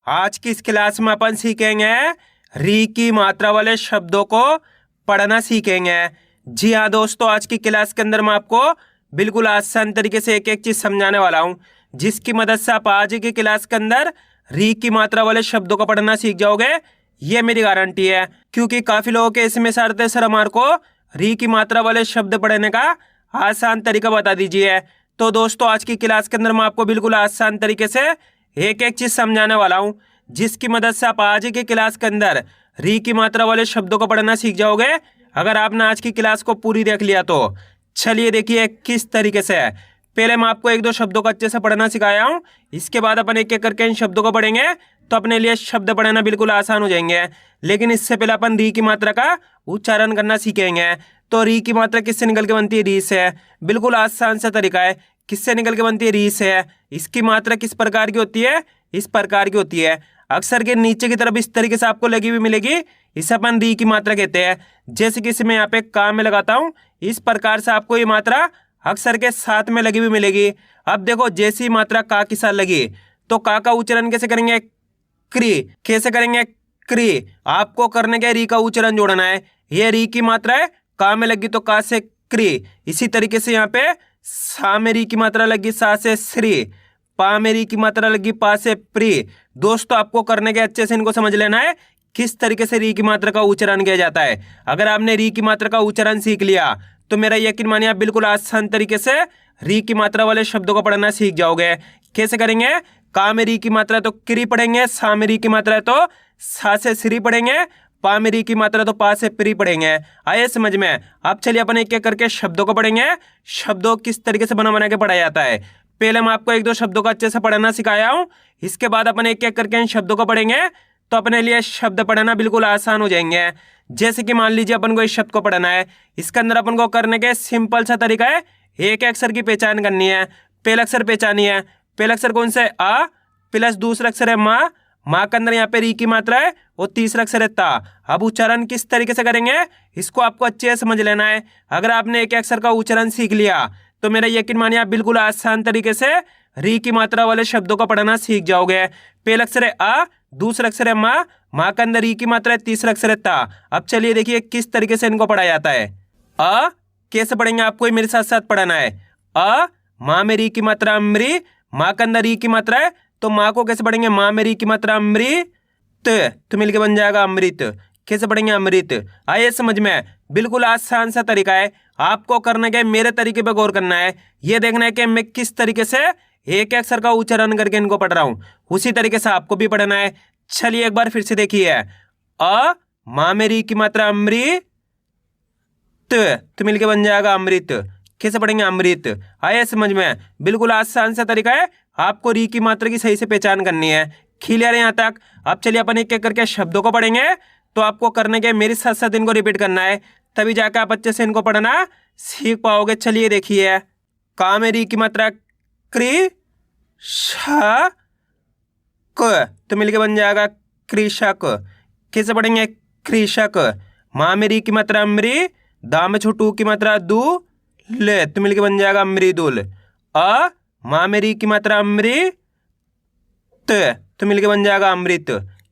आज की इस क्लास में अपन सीखेंगे री की मात्रा वाले शब्दों को पढ़ना सीखेंगे। जी हाँ दोस्तों, आज की क्लास के अंदर मैं आपको बिल्कुल आसान तरीके से एक एक चीज समझाने वाला हूँ, जिसकी मदद से आप आज की क्लास के अंदर री की मात्रा वाले शब्दों को पढ़ना सीख जाओगे। ये मेरी गारंटी है, क्योंकि काफी लोगों के इसमें सारते सर हमारे को री की मात्रा वाले शब्द पढ़ने का आसान तरीका बता दीजिए। तो दोस्तों, आज की क्लास के अंदर मैं आपको बिल्कुल आसान तरीके से एक एक चीज समझाने वाला हूँ, जिसकी मदद से आप आज की क्लास के अंदर री की मात्रा वाले शब्दों को पढ़ना सीख जाओगे। अगर आपने आज की क्लास को पूरी देख लिया तो चलिए देखिए किस तरीके से। पहले मैं आपको एक दो शब्दों को अच्छे से पढ़ना सिखाया हूँ, इसके बाद अपन एक एक करके इन शब्दों को पढ़ेंगे तो अपने लिए शब्द पढ़ना बिल्कुल आसान हो जाएंगे। लेकिन इससे पहले अपन री की मात्रा का उच्चारण करना सीखेंगे। तो री की मात्रा किससे निकल के बनती है? री से। बिल्कुल आसान सा तरीका है। किससे निकल के बनती है? री से। इसकी मात्रा किस प्रकार की होती है? इस प्रकार की होती है। अक्सर के नीचे की तरफ इस तरीके से आपको लगी हुई मिलेगी, इसे अपन री की मात्रा कहते हैं। जैसे कि इसे मैं यहाँ पे का में लगाता हूँ, इस प्रकार से आपको ये मात्रा अक्सर के साथ में लगी हुई मिलेगी। अब देखो, जैसी मात्रा का के साथ लगी तो का उच्चारण कैसे करेंगे? क्री। कैसे करेंगे? क्री। आपको करने के री का उच्चारण जोड़ना है। ये री की मात्रा है, का में लगी तो का से क्री। इसी तरीके से यहाँ पे सा में री की मात्रा लगी, सा से श्री। पा में री की मात्रा लगी, पा से प्री। दोस्तों, आपको करने के अच्छे से इनको समझ लेना है किस तरीके से री की मात्रा का उच्चारण किया जाता है। अगर आपने री की मात्रा का उच्चारण सीख लिया तो मेरा यकीन मानिए आप बिल्कुल आसान तरीके से री की मात्रा वाले शब्दों को पढ़ना सीख जाओगे। कैसे करेंगे? का में री की मात्रा तो क्री पढ़ेंगे, सा में री की मात्रा तो सा से श्री पढ़ेंगे, पा में री की मात्रा तो पा से प्री पढ़ेंगे। आइए समझ में। अब चलिए अपन एक एक करके शब्दों को पढ़ेंगे। शब्दों किस तरीके से बना के पढ़ा जाता है। पहले मैं आपको एक दो शब्दों को अच्छे से पढ़ना सिखाया हूँ, इसके बाद अपन एक एक करके इन शब्दों को पढ़ेंगे तो अपने लिए शब्द पढ़ना बिल्कुल आसान हो जाएंगे। जैसे कि मान लीजिए अपन को इस शब्द को पढ़ना है, इसके अंदर अपन को करने के सिंपल सा तरीका है, एक अक्षर की पहचान करनी है। पहला अक्षर पहचानी है। पहला अक्षर कौन सा है? आ प्लस दूसरा अक्षर है माँ। माँ के अंदर यहाँ पे री की मात्रा है और तीसरा अक्षर है ता। अब उच्चारण किस तरीके से करेंगे इसको आपको अच्छे से समझ लेना है। अगर आपने एक अक्षर का उच्चारण सीख लिया तो मेरा यकीन मानिए आप बिल्कुल आसान तरीके से री की मात्रा वाले शब्दों को पढ़ना सीख जाओगे। पहला अक्षर है आ, दूसरा अक्षर है माँ, माँ के अंदर री की मात्रा है, तीसरा अक्षर है ता। अब चलिए देखिए किस तरीके से इनको पढ़ा जाता है। अ कैसे पढ़ेंगे आपको मेरे साथ साथ पढ़ना है। अ माँ में री की मात्रा अमृ, माँ के अंदर री की मात्रा है तो माँ को कैसे पढ़ेंगे? माँ में री की मात्रा अमृत, तो मिलके बन जाएगा अमृत। कैसे पढ़ेंगे? अमृत। आइए समझ में। बिल्कुल आसान सा तरीका है। आपको करने के मेरे तरीके पे गौर करना है। ये देखना है कि मैं किस तरीके से एक अक्षर का उच्चारण करके इनको पढ़ रहा हूँ, उसी तरीके से आपको भी पढ़ना है। चलिए एक बार फिर से देखिए। अ माँ में री की मात्रा अमृत, तो मिलके बन जाएगा अमृत। कैसे पढ़ेंगे? अमृत। आइए समझ में। बिल्कुल आसान सा तरीका है, आपको री की मात्रा की सही से पहचान करनी है। क्लियर है यहाँ तक? अब चलिए अपन एक एक करके शब्दों को पढ़ेंगे तो आपको करने के मेरे साथ साथ इनको रिपीट करना है, तभी जाकर आप अच्छे से इनको पढ़ना सीख पाओगे। चलिए देखिए। का में री की मात्रा क्री, शा क, तो मिलके बन जाएगा कृषक। कैसे पढ़ेंगे? कृषक। माँ में री की मात्रा अमृ, दा में छोटू की मात्रा दू, ले, तो मिलके बन जाएगा अमृदुल। अ माँ में री की मात्रा अमृत, तो मिलके बन जाएगा अमृत।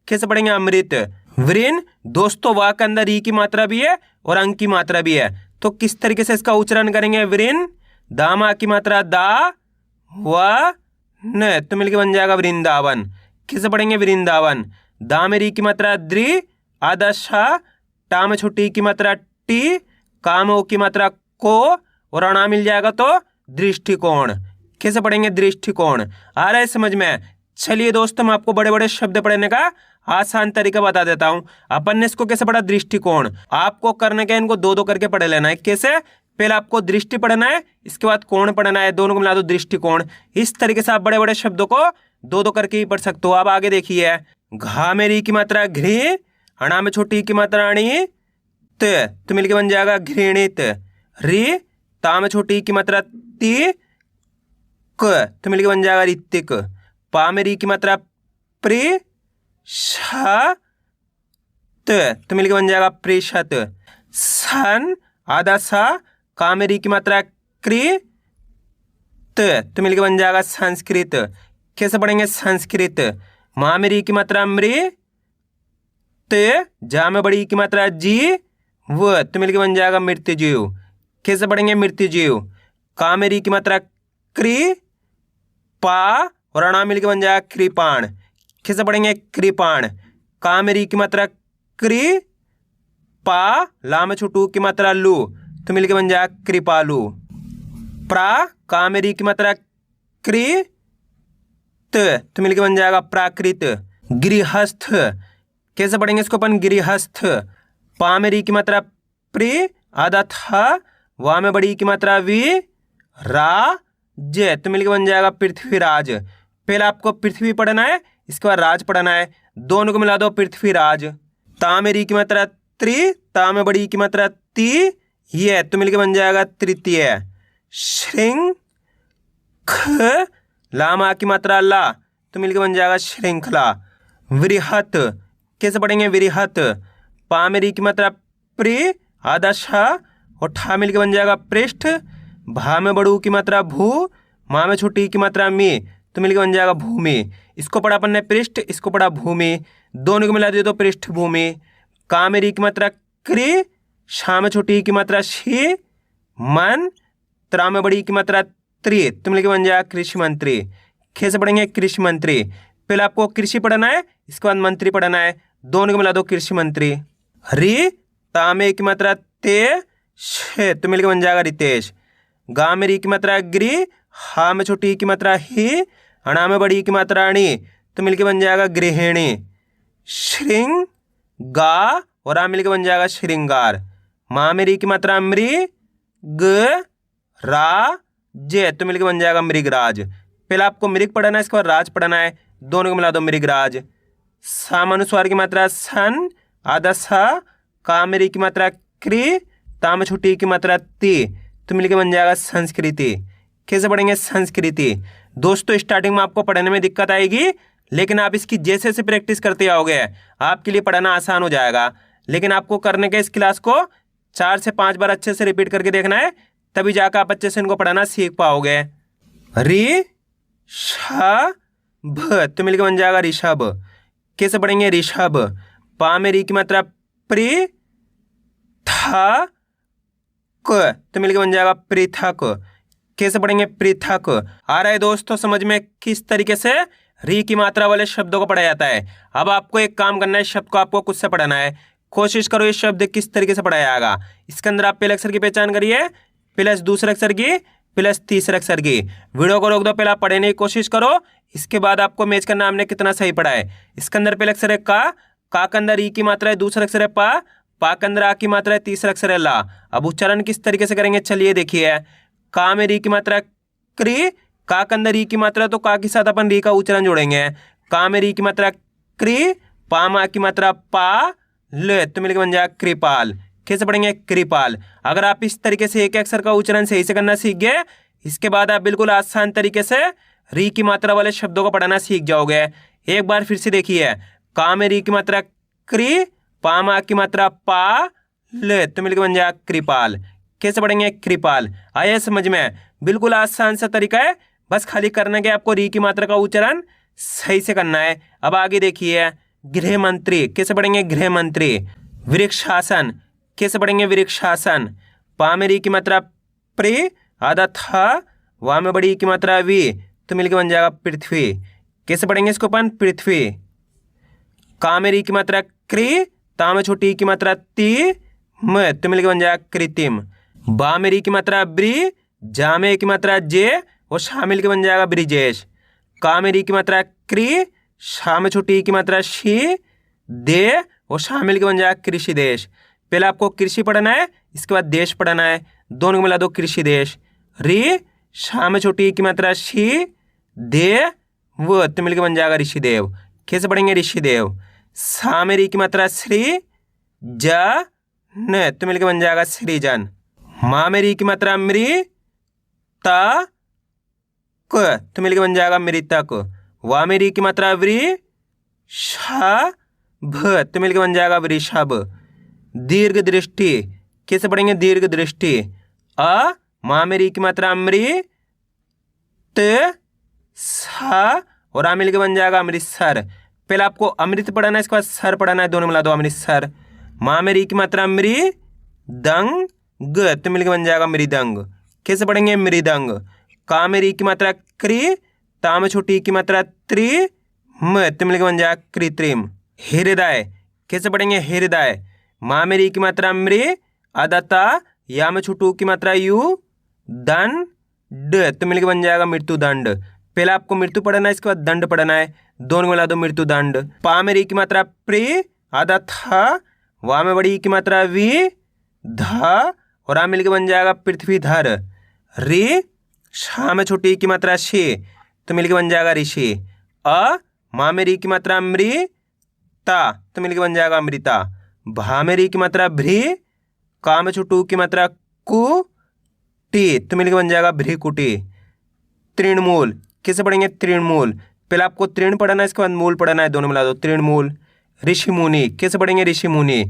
कैसे पढ़ेंगे? अमृत। वृन। दोस्तों, वाक के अंदर री की मात्रा भी है और अंक की मात्रा भी है, तो किस तरीके से इसका उच्चारण करेंगे? वृन। दा माँ की मात्रा दा, व न, तो मिलके बन जाएगा वृंदावन। कैसे पढ़ेंगे? वृंदावन। दा में री की मात्रा द्रि, आधा शा, टा में छोटी की मात्रा टी, का में ओ की मात्रा को और अणा मिल जाएगा तो दृष्टिकोण। कैसे पढ़ेंगे? दृष्टिकोण। आ रहा है समझ में? चलिए दोस्तों, मैं आपको बड़े बड़े शब्द पढ़ने का आसान तरीका बता देता हूं। अपन ने इसको कैसे पढ़ा? दृष्टिकोण। आपको करने का इनको दो दो करके पढ़ लेना है। कैसे? पहले आपको दृष्टि पढ़ना है, इसके बाद कोण पढ़ना है, दोनों को मिला दो दृष्टिकोण। इस तरीके से आप बड़े बड़े शब्दों को दो दो करके ही पढ़ सकते हो। अब आगे देखिए। घा में री की मात्रा घृ, अणा में छोटी की मात्रा अणी, तो मिलके बन जाएगा घृणित। री, ता में छोटी की मात्रा ती, क, तो मिलके बन जाएगा ऋतिक। पा में री की मात्रा प्री, शा, तो मिलके बन जाएगा प्रेषत। सन, आधा सा, का में री की मात्रा क्री, तो मिलके बन जाएगा संस्कृत। कैसे पढ़ेंगे? संस्कृत। माँ में री की मात्रा मृ, त, जा में बड़ी की मात्रा जी, व तो मिलकर बन जाएगा मृत्युजीव। कैसे पढ़ेंगे मृत्युजीव। का में री की मात्रा क्री, पा और अणा मिलकर बन जाएगा कृपाण। कैसे पढ़ेंगे कृपाण। का में री की मात्रा क्री, पा, ला में छोटू की मात्रा लू तो मिलकर बन जाएगा कृपालु। प्रा, का में री की मात्रा क्री, त तो मिलकर बन जाएगा प्राकृत। गृहस्थ। कैसे पढ़ेंगे इसको अपन गृहस्थ। पा में री की मात्रा प्री, आधा था, वा में बड़ी की मात्रा वी, रा, जे तो मिलकर बन जाएगा पृथ्वीराज। पहले आपको पृथ्वी पढ़ना है, इसके बाद राज पढ़ना है, दोनों को मिला दो पृथ्वीराज। ता में री की मात्रा त्रि, ता में बड़ी की मात्रा ती, ये तो मिलकर बन जाएगा तृतीय। श्रृंग, ख, ला मा की मात्रा ला तो मिलकर बन जाएगा श्रृंखला। वृहत। कैसे पढ़ेंगे वृहत। पा में री की मात्रा प्री, आधा शा और ठा मिलकर बन जाएगा पृष्ठ, भा में बड़ू की मात्रा भू, माँ में छोटी की मात्रा मी तो मिलकर बन जाएगा भूमि। इसको पढ़ा अपन ने पृष्ठ, इसको पढ़ा भूमि, दोनों को मिला दिए तो पृष्ठ भूमि। का में री की मात्रा क्री, शा में छोटी की मात्रा शी, मन, त्रा में बड़ी की मात्रा त्रि तो मिलकर बन जाएगा कृषि मंत्री। कैसे पढ़ेंगे कृषि मंत्री। पहले आपको कृषि पढ़ना है, इसके बाद मंत्री पढ़ना है, दोनों को मिला दो कृषि मंत्री। री, ता में की मात्रा ते, शे तो मिलकर बन जाएगा रितेश। गा में री की मात्रा ग्री, हा में छोटी की मात्रा ही, अणा में बड़ी की मात्रा अणी तो मिलकर बन जाएगा गृहिणी। श्रृंग, गा और आ मिलकर बन जाएगा श्रृंगार। माँ में री की मात्रा मृ, ग, रा, जे तो मिलकर बन जाएगा मृगराज। पहले आपको मृग पढ़ना है, इसके बाद राज पढ़ना है, दोनों को मिला दो मृगराज। सामानुस्वार की मात्रा सन, आधा सा, का में री की मात्रा क्री, ता में छोटी की मात्रा ती तो मिलकर बन जाएगा संस्कृति। कैसे पढ़ेंगे संस्कृति। दोस्तों स्टार्टिंग में आपको पढ़ने में दिक्कत आएगी, लेकिन आप इसकी जैसे जैसे प्रैक्टिस करते आओगे आपके लिए पढ़ना आसान हो जाएगा। लेकिन आपको करने के इस क्लास को 4 से 5 बार अच्छे से रिपीट करके देखना है, तभी जाकर आप अच्छे से इनको पढ़ना सीख पाओगे। री, श, भ तो मिलकर बन जाएगा ऋषभ। कैसे पढ़ेंगे ऋषभ। पा में री की मात्रा प्री, था, क तो मिलकर बन जाएगा पृथक। कैसे पढ़ेंगे पृथक। आ रहा है दोस्तों समझ में किस तरीके से री की मात्रा वाले शब्दों को पढ़ा जाता है। अब आपको एक काम करना है, शब्द को आपको खुद से पढ़ना है। कोशिश करो ये शब्द किस तरीके से पढ़ाया जाएगा। इसके अंदर आप पहले अक्षर की पहचान करिए, प्लस दूसरे अक्षर की, प्लस तीसरे अक्षर की। वीडियो को रोक दो, पहले आप पढ़ने की कोशिश करो, इसके बाद आपको मैच करना हमने कितना सही पढ़ा है। इसके अंदर पहले अक्षर है का के अंदर ई की मात्रा है, दूसरा अक्षर है पा के अंदर आ की मात्रा है, तीसरा अक्षर है ला। अब उच्चारण किस तरीके से करेंगे चलिए देखिए। का में री की मात्रा क्री, का के अंदर ई की मात्रा तो का के साथ अपन री का उच्चारण जोड़ेंगे। का में री की मात्रा क्री, पा मा की मात्रा पा, ले तो मिलकर बन जाएगा कृपाल। कैसे पढ़ेंगे कृपाल। अगर आप इस तरीके से एक अक्षर का उच्चारण सही से करना सीख गए, इसके बाद आप बिल्कुल आसान तरीके से री की मात्रा वाले शब्दों को पढ़ना सीख जाओगे। एक बार फिर से देखिए। का में री की मात्रा क्री, पा मा की मात्रा पा, ले तो मिलकर बन जाएगा कृपाल। कैसे पढ़ेंगे कृपाल। आया समझ में। बिल्कुल आसान सा तरीका है, बस खाली करने के आपको री की मात्रा का उच्चारण सही से करना है। अब आगे देखिए। गृह मंत्री। कैसे पढ़ेंगे गृह मंत्री। वृक्षासन। कैसे पढ़ेंगे वृक्षासन। पा में री की मात्रा प्री, आधा था, वा में बड़ी की मात्रा वी तो मिलकर बन जाएगा पृथ्वी। कैसे पढ़ेंगे इसको अपन पृथ्वी। का में री की मात्रा क्री, ता में छोटी की मात्रा ती, म तो मिलकर बन जाएगा कृत्रिम। बा में री की मात्रा ब्री, जा में की मात्रा जे और शामिल के बन जाएगा ब्रिजेश। का में री की मात्रा क्री, शा में छोटी की मात्रा शी, दे और शामिल के बन जाएगा कृषि देश। पहले आपको कृषि पढ़ना है, इसके बाद देश पढ़ना है, दोनों को मिला दो कृषि देश। री, शा में छोटी की मात्रा शी, दे वो तो मिलकर बन जाएगा ऋषिदेव। कैसे पढ़ेंगे ऋषिदेव। सा में री की मात्रा श्री, जा न तो मिलकर बन जाएगा सृजन। माँ में री की मात्रा मृ, ता क तो मिलकर बन जाएगा मृतक। वा में री की मात्रा व्री, शा भ तो मिलकर बन जाएगा वृषभ। दीर्घ दृष्टि। कैसे पढ़ेंगे दीर्घ दृष्टि। अ माँ में री की मात्रा मृ, त सा और आ मिलकर बन जाएगा अमृतसर। पहले आपको अमृत पढ़ना है, इसके बाद सर पढ़ना है, दोनों मिला दो अमृतसर। माँ में री की मात्रा मृ दंग ग तो मिलकर बन जाएगा मृदंग। कैसे पढ़ेंगे? मृदंग। का में री की मात्रा क्री, ता में छोटी की मात्रा त्रि म तो मिलकर बन जाएगा कृत्रिम। हृदय कैसे पढ़ेंगे? हृदय। माँ में री की मात्रा मृ अदता, या में छोटू की मात्रा यू दंड तो मिलकर बन जाएगा मृत्युदंड। पहले आपको मृत्यु पढ़ना है, इसके बाद दंड पढ़ना है, दोनों मिला दो मृत्युदंड। पा में री की मात्रा प्री आधा था, वा में बड़ी की मात्रा वी धा और आ मिलकर बन जाएगा पृथ्वीधर। री शा में छोटी की मात्रा शे तो मिलकर बन जाएगा ऋषि। अ माँ में री की मात्रा मृ ता तो मिलकर बन जाएगा अमृता। भा में री की मात्रा भ्री, का में छोटू की मात्रा कु टी तो मिलकर बन जाएगा भ्रीकुटी। तृणमूल कैसे पढ़ेंगे? तृणमूल। पहले आपको तृण पढ़ना है, इसके बाद मूल पढ़ना है, दोनों मिला दो तृणमूल। ऋषि मुनि कैसे पढ़ेंगे? ऋषि मुनि।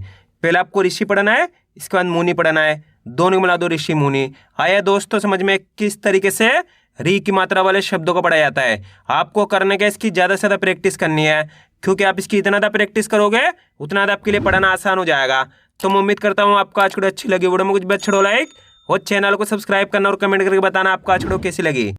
पहले आपको ऋषि पढ़ना है, इसके बाद मुनि पढ़ना है, दोनों मिला दो ऋषि मुनि। आया दोस्तों समझ में किस तरीके से री की मात्रा वाले शब्दों को पढ़ा जाता है। आपको करने का इसकी ज़्यादा से ज़्यादा प्रैक्टिस करनी है, क्योंकि आप इसकी इतना ज़्यादा प्रैक्टिस करोगे उतना ज़्यादा आपके लिए पढ़ना आसान हो जाएगा। तो मैं उम्मीद करता हूँ आपको आज वीडियो अच्छी लगी। वीडियो में कुछ भी अच्छा लाइक और चैनल को सब्सक्राइब करना और कमेंट करके बताना आपको आज वीडियो कैसी लगी।